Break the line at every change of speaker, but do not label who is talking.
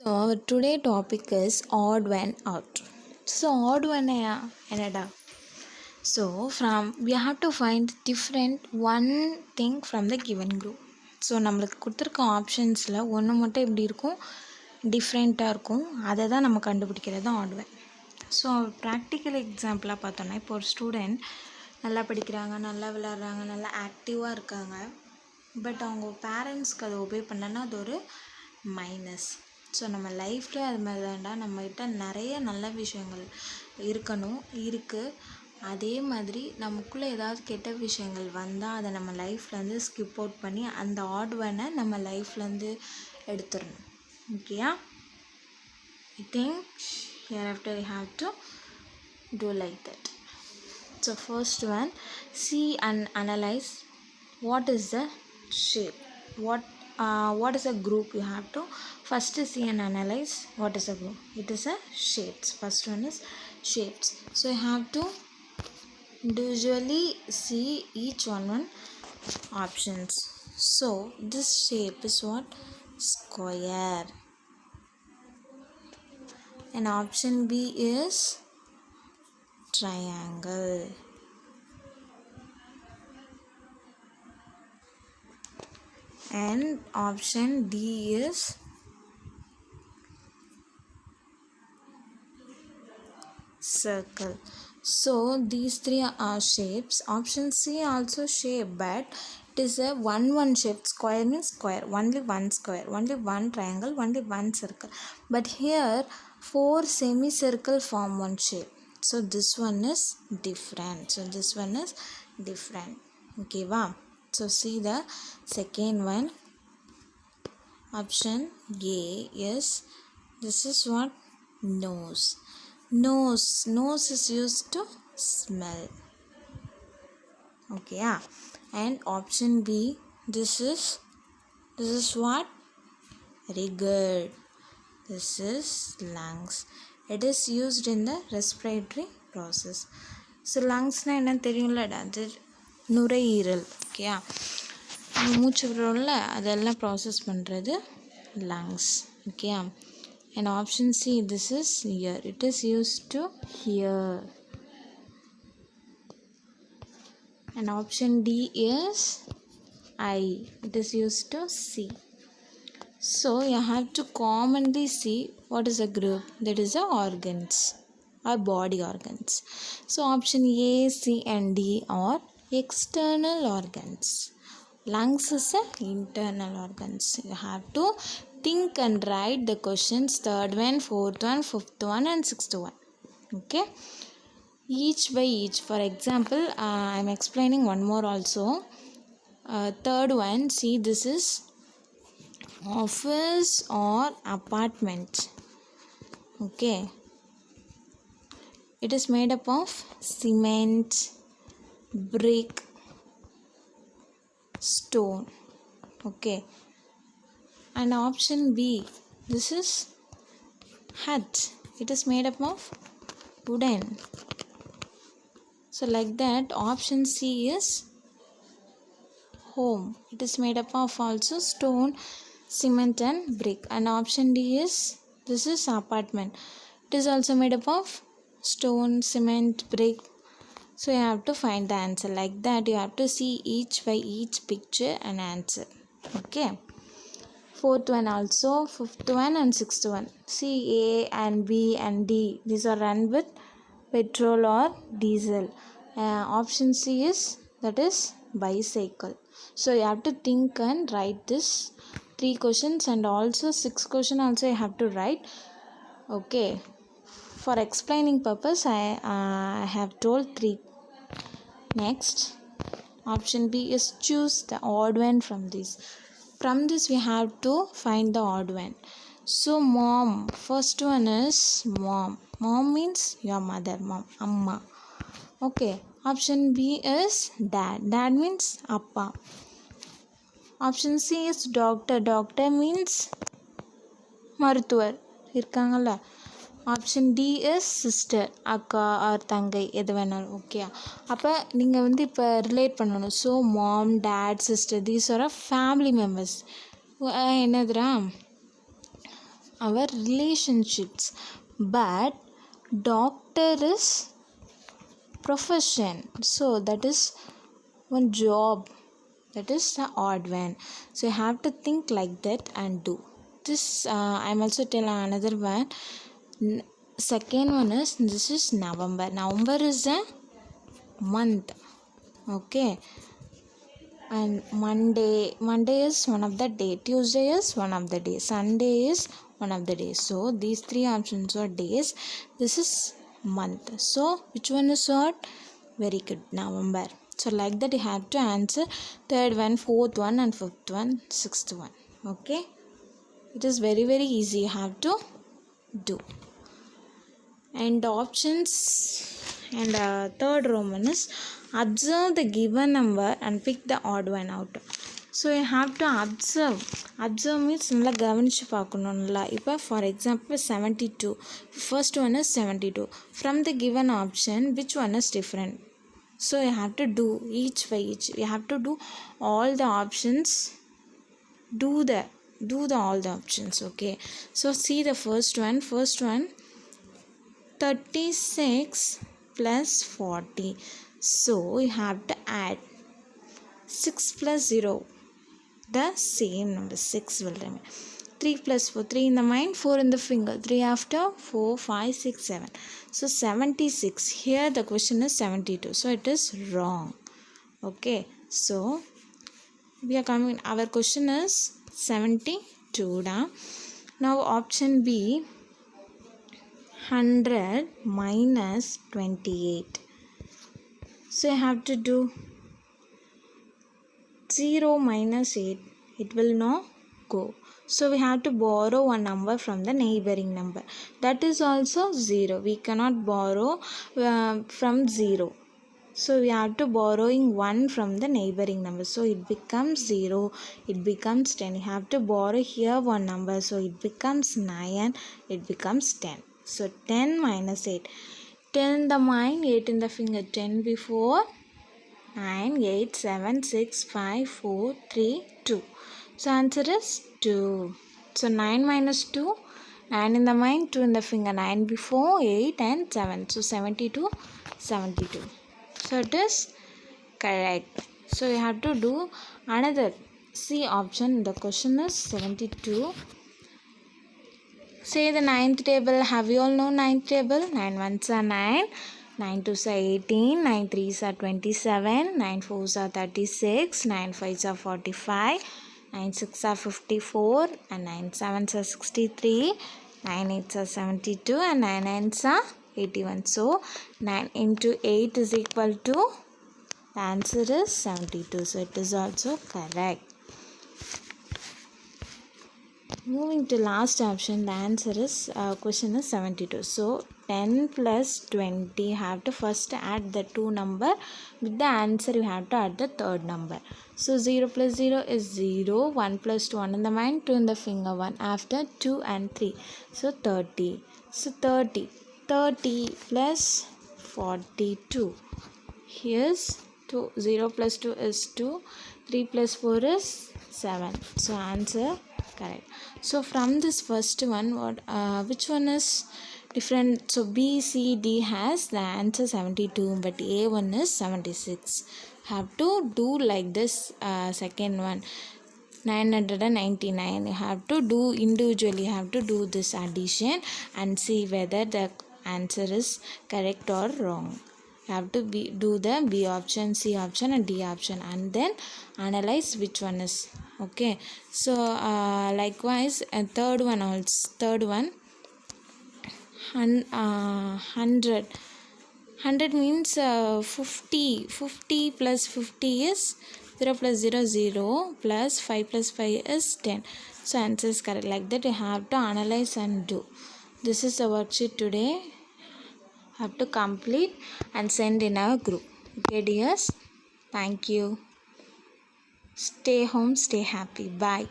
So our today topic is odd one out. So odd one என்னடா? So we have to find different one thing from the given group. So நம்மளுக்கு கொடுத்துருக்க ஆப்ஷன்ஸில் ஒன்று மட்டும் எப்படி இருக்கும், டிஃப்ரெண்ட்டாக இருக்கும். அதை தான் நம்ம கண்டுபிடிக்கிறது தான் ஆட் ஒன். ஸோ ப்ராக்டிக்கல் எக்ஸாம்பிளாக பார்த்தோன்னா, இப்போ ஒரு ஸ்டூடெண்ட் நல்லா படிக்கிறாங்க, நல்லா விளையாடுறாங்க, நல்லா ஆக்டிவாக இருக்காங்க. பட் அவங்க பேரண்ட்ஸ்க்கு அதை ஒபே பண்ணலன்னா அது ஒரு மைனஸ். ஸோ நம்ம லைஃப்பில் அது மாதிரி தான்டா, நம்மகிட்ட நிறைய நல்ல விஷயங்கள் இருக்குது. அதே மாதிரி நமக்குள்ளே ஏதாவது கெட்ட விஷயங்கள் வந்தால் அதை நம்ம லைஃப்லேருந்து ஸ்கிப் அவுட் பண்ணி அந்த ஆட் ஒன்னை நம்ம லைஃப்லேருந்து எடுத்துடணும். ஓகேயா? I think hereafter you have to do like that. So first one, see and analyze what is the shape, what is a group. You have to first see and analyze what is a group. It is a shapes. First one is shapes. So you have to individually see each one options. So this shape is what? Square. And option B is triangle. And option D is circle. So these three are shapes. Option C also shape, but it is a one shape. Square means square, only one square, only one triangle, only one circle. But here 4 semicircle form one shape. So this one is different. Okay, wow. So see the second one. Option A is, this is what? Nose is used to smell. Okay, yeah. And option B, this is what? Very good. This is lungs. It is used in the respiratory process. So lungs na enna theriyumla, அது நுரையீரல். ஓகேயா? மூச்சு விடுறோம்ல, அதெல்லாம் process பண்ணுறது lungs. ஓகேயா? And option C, this is ear. It is used to hear. And option D is eye. It is used to see. So you have to commonly see what is a group. That is the organs or body organs. So option A, C and D are external organs. Lungs is a internal organs. You have to think and write the questions, third one, fourth one, fifth one and sixth one. Okay, each by each. For example, I am explaining one more also. Third one, see, this is office or apartment. Okay, it is made up of cement, brick, stone. Okay. And option B, this is hut. It is made up of wooden. So like that, option C is home. It is made up of also stone, cement and brick. And option D is, this is apartment. It is also made up of stone, cement, brick. So you have to find the answer. Like that, you have to see each by each picture and answer. Okay. Fourth one also, fifth one and sixth one. C, A and B and D, these are run with petrol or diesel. Option C is, that is bicycle. So you have to think and write this 3 questions and also 6 questions also you have to write. Okay, for explaining purpose I have told 3. Next, option B is choose the odd one from this. From this we have to find the odd one. So mom, first one is mom. Mom means your mother, mom, amma. Okay. Option B is dad. Dad means appa. Option C is doctor. Doctor means மருத்துவர் இருக்காங்கல்ல. Option D is sister, அக்கா or தங்கை, எது வேணாலும். Okay, அப்போ நீங்கள் இப்போ relate பண்ணணும். So mom, dad, sister, these are family members. என்னதுரா our relationships, but doctor is profession, so that is one job. That is the odd one. So you have to think like that and do this. I'm also tell another one. Second one is, this is November. November is a month. Okay. And Monday is one of the day, Tuesday is one of the day, Sunday is one of the days. So these three options are days. This is month. So which one is what? Very good, November. So like that you have to answer third one, fourth one, and fifth one, sixth one. Okay, it is very very easy. You have to do. And options, and third Roman is, observe the given number and pick the odd one out. So you have to observe. Observe means நல்லா கவனிச்சு பார்க்கணும் நல்லா. இப்போ for example 72, first one is 72. From the given option, which one is different? So you have to do each by each. You have to do all the options. Do the all the options. Okay, so see the first one. 36 plus 40. So you have to add 6 plus 0, the same number, 6 will remain. 3 plus 4, 3 in the mind, 4 in the finger, 3 after, 4, 5, 6, 7. So 76. Here the question is 72. So it is wrong. Okay. So we are coming, our question is 72. Now option B, 100 minus 28. So you have to do 0 minus 8. It will not go. So we have to borrow one number from the neighboring number. That is also 0. We cannot borrow from 0. So we have to borrowing 1 from the neighboring number. So it becomes 0. It becomes 10. You have to borrow here one number. So it becomes 9. It becomes 10. So 10 minus 8. 10 in the mind, 8 in the finger. 10 before, 9, 8, 7, 6, 5, 4, 3, 2. So answer is 2. So 9 minus 2. 9 in the mind, 2 in the finger. 9 before, 8 and 7. So 72, 72. So it is correct. So you have to do another C option. The question is 72. Say the ninth table. Have you all know ninth table? 9 ones are 9. 9 2s are 18. 9 3s are 27. 9 4s are 36. 9 5s are 45. 9 6 are 54. And 9 7s are 63. 9 8s are 72. And 9 9s are 81. So 9 into 8 is equal to, the answer is 72. So it is also correct. Moving to last option, the answer is, question is 72. So 10 plus 20, have to first add the two number. With the answer you have to add the third number. So 0 plus 0 is 0. 1 plus 2, 1 in the mind, 2 in the finger. 1 after, 2 and 3. So 30. So 30 plus 42. Here's 2. 0 plus 2 is 2. 3 plus 4 is 7. So answer correct. So from this first one, what which one is different? So B, C, D has the answer 72, but A one is 76. Have to do like this. Second one, 999. You have to do individually. You have to do this addition and see whether the answer is correct or wrong. You have to do the B option, C option and D option, and then analyze which one is okay. So likewise third one also. Third one, 100. 100 means 50. 50 plus 50 is 0 plus 0 0 plus 5 plus 5 is 10. So answer is correct. Like that you have to analyze and do. This is the worksheet today. Have to complete and send in our group. Okay dears, thank you. Stay home, stay happy. Bye.